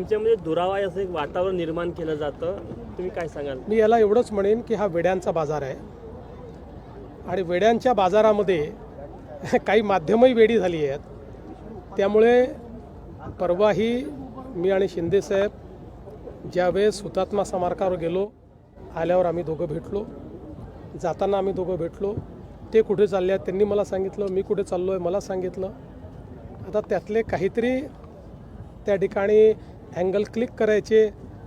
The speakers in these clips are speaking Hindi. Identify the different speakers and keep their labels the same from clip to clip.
Speaker 1: तुमच्यामध्ये दुरावा असं एक वातावरण निर्माण केलं जातं, तुम्ही काय सांगाल?
Speaker 2: मी याला एवढंच म्हणेन की हा वेड्यांचा बाजार आहे आणि वेड्यांच्या बाजारामध्ये काही माध्यमही वेडी झाली आहेत. त्यामुळे परवाही मी आणि शिंदेसाहेब ज्यावेळेस हुतात्मा स्मारकावर गेलो, आल्यावर आम्ही दोघं भेटलो, जाताना आम्ही दोघं भेटलो. ते कुठे चालले आहेत त्यांनी मला सांगितलं, मी कुठे चाललो आहे मला सांगितलं. आता त्यातले काहीतरी त्या ठिकाणी अँगल क्लिक करायचे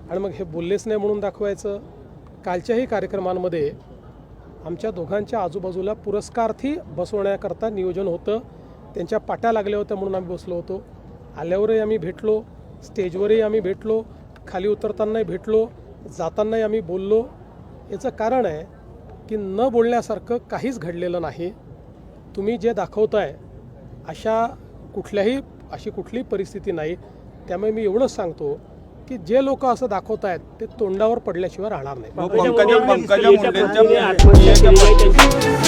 Speaker 2: आणि मग हे बोललेच नाही म्हणून दाखवायचं. कालच्याही कार्यक्रमांमध्ये आमच्या दोघांच्या आजूबाजूला पुरस्कार्थी बसवण्याकरता नियोजन होतं. त्यांच्या पाट्या लागल्या होत्या म्हणून आम्ही बसलो होतो. आल्यावरही आम्ही भेटलो, स्टेजवरही आम्ही भेटलो, खाली उतरतानाही भेटलो, जातानाही आम्ही बोललो. याचं कारण आहे की न बोलण्यासारखं काहीच घडलेलं नाही. तुम्ही जे दाखवताय अशी कुठलीही परिस्थिती नाही. त्यामुळे मी एवढंच सांगतो की जे लोक असं दाखवत आहेत ते तोंडावर पडल्याशिवाय राहणार नाही.
Speaker 1: पंकजा मुंडेंच्या आत्महत्या केली आहे त्याची.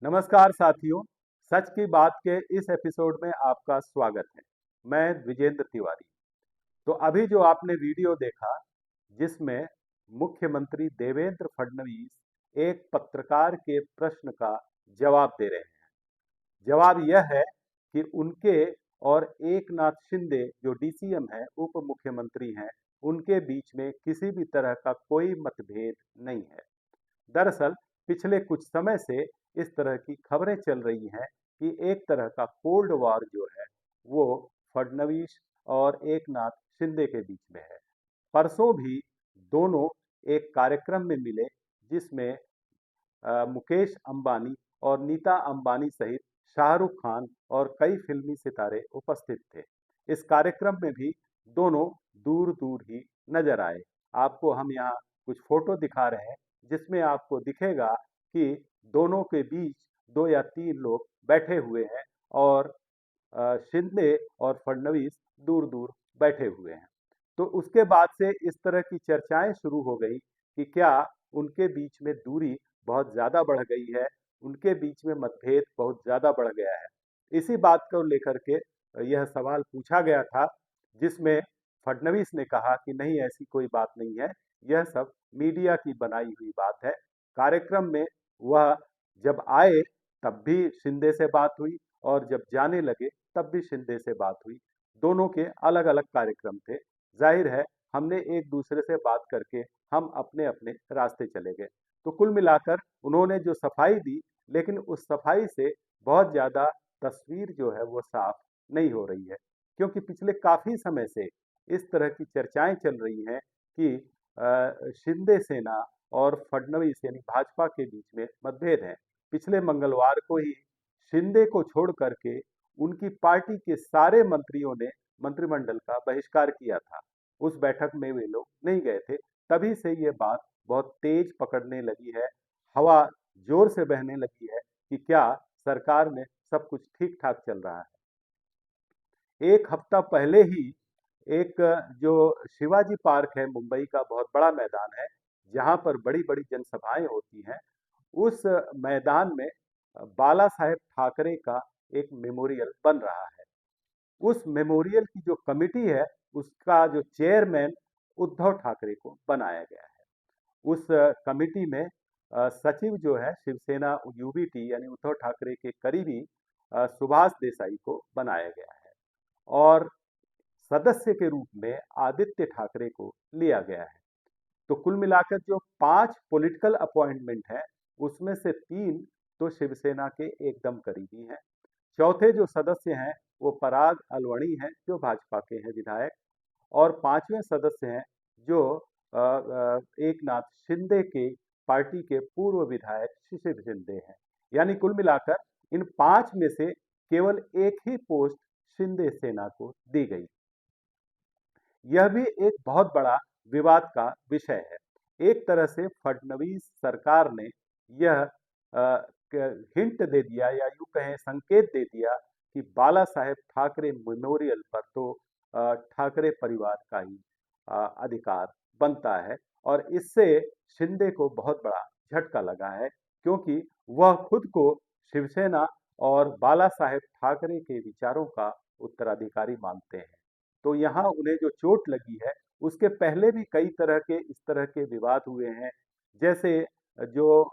Speaker 3: नमस्कार साथियों, सच की बात के इस एपिसोड में आपका स्वागत है। मैं विजेंद्र तिवारी। तो अभी जो आपने वीडियो देखा जिसमें मुख्यमंत्री देवेंद्र फडणवीस एक पत्रकार के प्रश्न का जवाब दे रहे हैं। जवाब यह है कि उनके और एकनाथ शिंदे जो डीसीएम हैं, उप मुख्यमंत्री हैं, उनके बीच में किसी भी तरह का कोई मतभेद नहीं है। दरअसल पिछले कुछ समय से इस तरह की खबरें चल रही हैं कि एक तरह का कोल्ड वॉर जो है वो फडणवीस और एकनाथ शिंदे के बीच में है। परसों भी दोनों एक कार्यक्रम में मिले जिसमें मुकेश अंबानी और नीता अंबानी सहित शाहरुख खान और कई फिल्मी सितारे उपस्थित थे। इस कार्यक्रम में भी दोनों दूर दूर ही नजर आए। आपको हम यहाँ कुछ फोटो दिखा रहे हैं जिसमें आपको दिखेगा कि दोनों के बीच 2 या 3 लोग बैठे हुए हैं और शिंदे और फडणवीस दूर दूर बैठे हुए हैं। तो उसके बाद से इस तरह की चर्चाएं शुरू हो गई कि क्या उनके बीच में दूरी बहुत ज्यादा बढ़ गई है, उनके बीच में मतभेद बहुत ज्यादा बढ़ गया है। इसी बात को लेकर के यह सवाल पूछा गया था जिसमें फडणवीस ने कहा कि नहीं, ऐसी कोई बात नहीं है, यह सब मीडिया की बनाई हुई बात है। कार्यक्रम में वह जब आए तब भी शिंदे से बात हुई और जब जाने लगे तब भी शिंदे से बात हुई। दोनों के अलग अलग कार्यक्रम थे। जाहिर है हमने एक दूसरे से बात करके हम अपने अपने रास्ते चले गए। तो कुल मिलाकर उन्होंने जो सफाई दी, लेकिन उस सफाई से बहुत ज्यादा तस्वीर जो है वो साफ नहीं हो रही है, क्योंकि पिछले काफी समय से इस तरह की चर्चाएं चल रही हैं कि शिंदे सेना और फडणवीस यानी भाजपा के बीच में मतभेद है। पिछले मंगलवार को ही शिंदे को छोड़ करके उनकी पार्टी के सारे मंत्रियों ने मंत्रिमंडल का बहिष्कार किया था। उस बैठक में वे लोग नहीं गए थे। तभी से ये बात बहुत तेज पकड़ने लगी है, हवा जोर से बहने लगी है कि क्या सरकार में सब कुछ ठीक ठाक चल रहा है। एक हफ्ता पहले ही एक जो शिवाजी पार्क है, मुंबई का बहुत बड़ा मैदान है जहां पर बड़ी बड़ी जनसभाएं होती हैं, उस मैदान में बाला साहेब ठाकरे का एक मेमोरियल बन रहा है। उस मेमोरियल की जो कमिटी है उसका जो चेयरमैन उद्धव ठाकरे को बनाया गया है। उस कमिटी में सचिव जो है शिवसेना यूबीटी यानी उद्धव ठाकरे के करीबी सुभाष देसाई को बनाया गया है और सदस्य के रूप में आदित्य ठाकरे को लिया गया है। तो कुल मिलाकर जो 5 पॉलिटिकल अपॉइंटमेंट है उसमें से 3 तो शिवसेना के एकदम करीबी हैं। चौथे जो सदस्य हैं वो पराग अलवणी हैं जो भाजपा के हैं विधायक, और 5वें सदस्य हैं जो एकनाथ शिंदे के पार्टी के पूर्व विधायक शिशिर शिंदे हैं। यानी कुल मिलाकर इन 5 में से केवल एक ही पोस्ट शिंदे सेना को दी गई। यह भी एक बहुत बड़ा विवाद का विषय है। एक तरह से फडणवीस सरकार ने यह हिंट दे दिया या यूं कहें संकेत दे दिया कि बाला साहेब ठाकरे मेमोरियल पर तो ठाकरे परिवार का ही अधिकार बनता है। और इससे शिंदे को बहुत बड़ा झटका लगा है, क्योंकि वह खुद को शिवसेना और बाला साहेब ठाकरे के विचारों का उत्तराधिकारी मानते हैं। तो यहाँ उन्हें जो चोट लगी है, उसके पहले भी कई तरह के इस तरह के विवाद हुए हैं। जैसे जो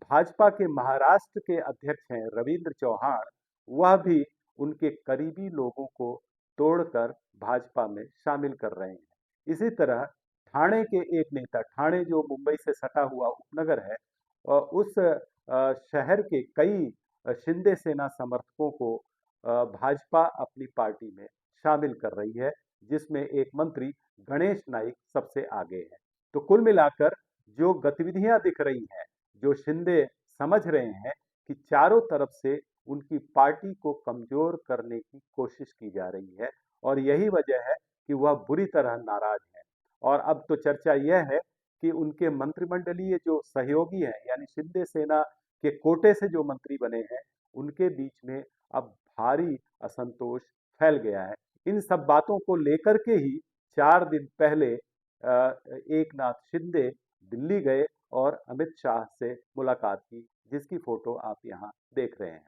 Speaker 3: भाजपा के महाराष्ट्र के अध्यक्ष हैं रविंद्र चौहान, वह भी उनके करीबी लोगों को तोड़कर भाजपा में शामिल कर रहे हैं। इसी तरह ठाणे के एक नेता, ठाणे जो मुंबई से सटा हुआ उपनगर है, उस शहर के कई शिंदे सेना समर्थकों को भाजपा अपनी पार्टी में शामिल कर रही है, जिसमें एक मंत्री गणेश नाइक सबसे आगे है। तो कुल मिलाकर जो गतिविधियां दिख रही हैं, जो शिंदे समझ रहे हैं कि चारों तरफ से उनकी पार्टी को कमजोर करने की कोशिश की जा रही है, और यही वजह है कि वह बुरी तरह नाराज है। और अब तो चर्चा यह है कि उनके मंत्रिमंडलीय जो सहयोगी हैं, यानी शिंदे सेना के कोटे से जो मंत्री बने हैं, उनके बीच में अब भारी असंतोष फैल गया है। इन सब बातों को लेकर के ही 4 दिन पहले एकनाथ शिंदे दिल्ली गए और अमित शाह से मुलाकात की, जिसकी फोटो आप यहाँ देख रहे हैं।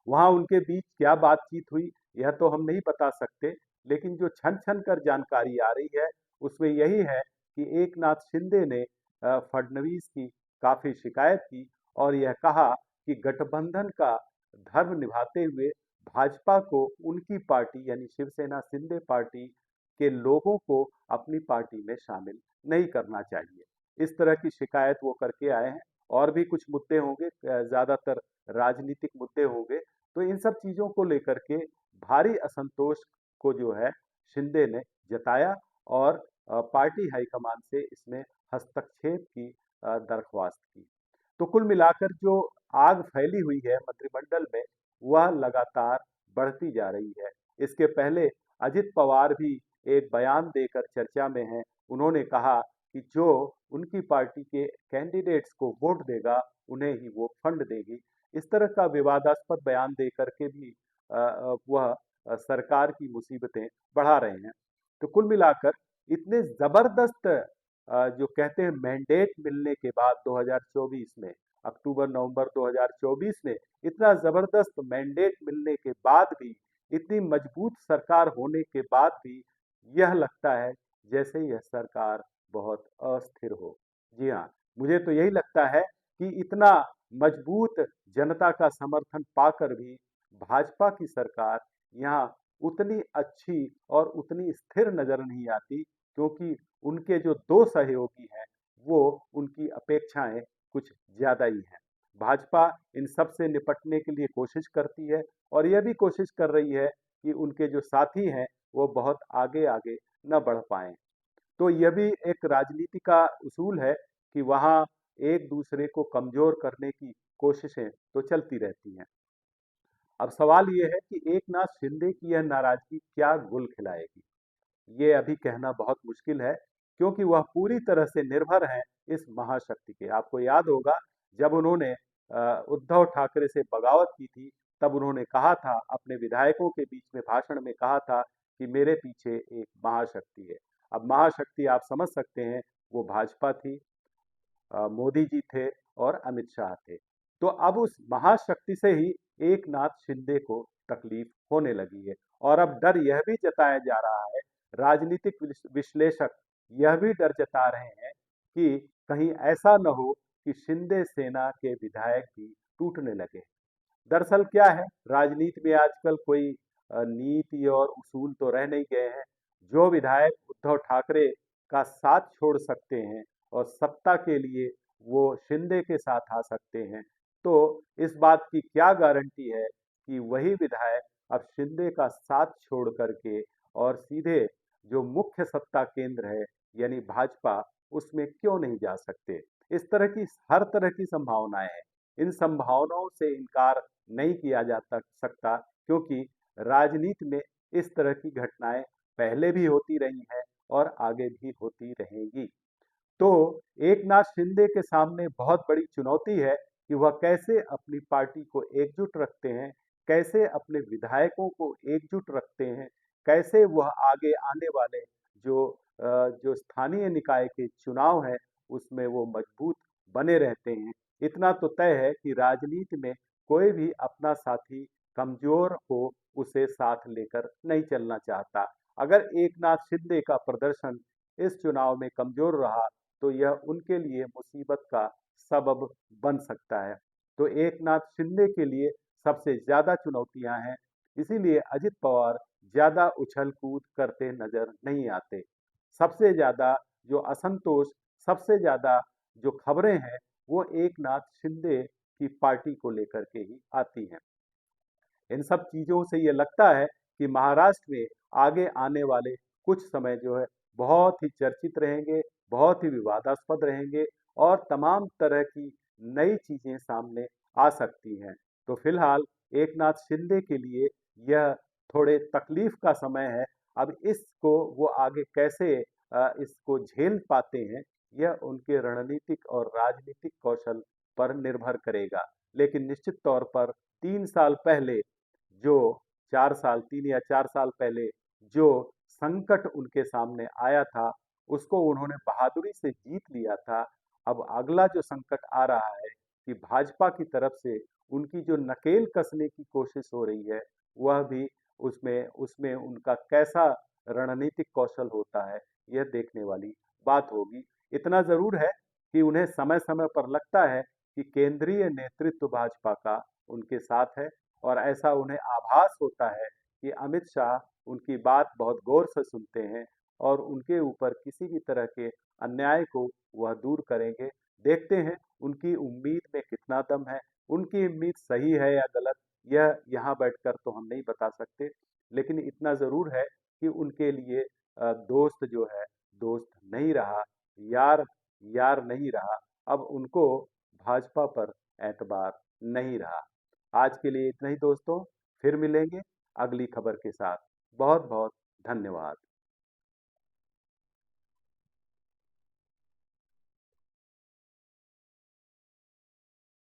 Speaker 3: वहां उनके बीच क्या बातचीत हुई यह तो हम नहीं बता सकते, लेकिन जो छन छन कर जानकारी आ रही है उसमें यही है कि एकनाथ शिंदे ने फडणवीस की काफी शिकायत की और यह कहा कि गठबंधन का धर्म निभाते हुए भाजपा को उनकी पार्टी यानी शिवसेना शिंदे पार्टी के लोगों को अपनी पार्टी में शामिल नहीं करना चाहिए। इस तरह की शिकायत वो करके आए हैं। और भी कुछ मुद्दे होंगे, ज्यादातर राजनीतिक मुद्दे होंगे। तो इन सब चीजों को लेकर के भारी असंतोष को जो है शिंदे ने जताया और पार्टी हाईकमान से इसमें हस्तक्षेप की दरख्वास्त की। तो कुल मिलाकर जो आग फैली हुई है मंत्रिमंडल में, वह लगातार बढ़ती जा रही है। इसके पहले अजित पवार भी एक बयान देकर चर्चा में हैं। उन्होंने कहा कि जो उनकी पार्टी के कैंडिडेट्स को वोट देगा, उन्हें ही वो फंड देगी। इस तरह का विवादास्पद बयान दे करके भी वह सरकार की मुसीबतें बढ़ा रहे हैं। तो कुल मिलाकर इतने जबरदस्त जो कहते हैं मैंडेट मिलने के बाद 2024 में, अक्टूबर नवंबर 2024 में इतना जबरदस्त मैंडेट मिलने के बाद भी, इतनी मजबूत सरकार होने के बाद भी यह लगता है जैसे यह सरकार बहुत अस्थिर हो। जी हाँ, मुझे तो यही लगता है कि इतना मजबूत जनता का समर्थन पाकर भी भाजपा की सरकार यहाँ उतनी अच्छी और उतनी स्थिर नजर नहीं आती, क्योंकि उनके जो 2 सहयोगी हैं वो उनकी अपेक्षाएं कुछ ज्यादा ही हैं। भाजपा इन सब से निपटने के लिए कोशिश करती है और यह भी कोशिश कर रही है कि उनके जो साथी हैं वो बहुत आगे आगे न बढ़ पाएं। तो यह भी एक राजनीति का उसूल है कि वहाँ एक दूसरे को कमजोर करने की कोशिशें तो चलती रहती हैं। अब सवाल ये है कि एकनाथ शिंदे की यह नाराजगी क्या गुल खिलाएगी, ये अभी कहना बहुत मुश्किल है, क्योंकि वह पूरी तरह से निर्भर हैं इस महाशक्ति के। आपको याद होगा जब उन्होंने उद्धव ठाकरे से बगावत की थी, तब उन्होंने कहा था, अपने विधायकों के बीच में भाषण में कहा था कि मेरे पीछे एक महाशक्ति है। अब महाशक्ति आप समझ सकते हैं, वो भाजपा थी, मोदी जी थे और अमित शाह थे। तो अब उस महाशक्ति से ही एकनाथ शिंदे को तकलीफ होने लगी है और अब डर यह भी जताया जा रहा है, राजनीतिक विश्लेषक यह भी डर जता रहे हैं कि कहीं ऐसा न हो कि शिंदे सेना के विधायक भी टूटने लगे। दरअसल क्या है, राजनीति में आजकल कोई नीति और उसूल तो रह नहीं गए हैं। जो विधायक उद्धव ठाकरे का साथ छोड़ सकते हैं और सत्ता के लिए वो शिंदे के साथ आ सकते हैं, तो इस बात की क्या गारंटी है कि वही विधायक अब शिंदे का साथ छोड़ करके और सीधे जो मुख्य सत्ता केंद्र है यानी भाजपा, उसमें क्यों नहीं जा सकते। इस तरह की हर तरह की संभावनाएं हैं। इन संभावनाओं से इनकार नहीं किया जा सकता, क्योंकि राजनीति में इस तरह की घटनाएं पहले भी होती रही हैं और आगे भी होती रहेंगी। तो एकनाथ शिंदे के सामने बहुत बड़ी चुनौती है कि वह कैसे अपनी पार्टी को एकजुट रखते हैं, कैसे अपने विधायकों को एकजुट रखते हैं, कैसे वह आगे आने वाले जो स्थानीय निकाय के चुनाव है उसमें वो मजबूत बने रहते हैं। इतना तो तय है कि राजनीति में कोई भी अपना साथी कमजोर हो उसे साथ लेकर नहीं चलना चाहता। अगर एकनाथ शिंदे का प्रदर्शन इस चुनाव में कमजोर रहा तो यह उनके लिए मुसीबत का सबब बन सकता है। तो एकनाथ शिंदे के लिए सबसे ज्यादा चुनौतियां हैं, इसीलिए अजित पवार ज्यादा उछल कूद करते नजर नहीं आते। सबसे ज्यादा जो असंतोष, सबसे ज्यादा जो खबरें हैं वो एकनाथ शिंदे की पार्टी को लेकर के ही आती हैं। इन सब चीजों से ये लगता है कि महाराष्ट्र में आगे आने वाले कुछ समय जो है बहुत ही चर्चित रहेंगे, बहुत ही विवादास्पद रहेंगे और तमाम तरह की नई चीजें सामने आ सकती हैं। तो फिलहाल एकनाथ शिंदे के लिए यह थोड़े तकलीफ का समय है। अब इसको वो आगे कैसे इसको झेल पाते हैं, यह उनके रणनीतिक और राजनीतिक कौशल पर निर्भर करेगा। लेकिन निश्चित तौर पर 3 साल पहले जो 4 साल 3 या 4 साल पहले जो संकट उनके सामने आया था उसको उन्होंने बहादुरी से जीत लिया था। अब अगला जो संकट आ रहा है कि भाजपा की तरफ से उनकी जो नकेल कसने की कोशिश हो रही है वह भी उसमें उसमें उनका कैसा रणनीतिक कौशल होता है यह देखने वाली बात होगी। इतना जरूर है कि उन्हें समय समय पर लगता है कि केंद्रीय नेतृत्व भाजपा का उनके साथ है और ऐसा उन्हें आभास होता है कि अमित शाह उनकी बात बहुत गौर से सुनते हैं और उनके ऊपर किसी भी तरह के अन्याय को वह दूर करेंगे। देखते हैं उनकी उम्मीद में कितना दम है, उनकी उम्मीद सही है या गलत, यह यहाँ बैठकर तो हम नहीं बता सकते। लेकिन इतना जरूर है कि उनके लिए दोस्त जो है दोस्त नहीं रहा, यार यार नहीं रहा। अब उनको भाजपा पर एतबार नहीं रहा। आज के लिए इतना ही दोस्तों, फिर मिलेंगे अगली खबर के साथ। बहुत बहुत धन्यवाद।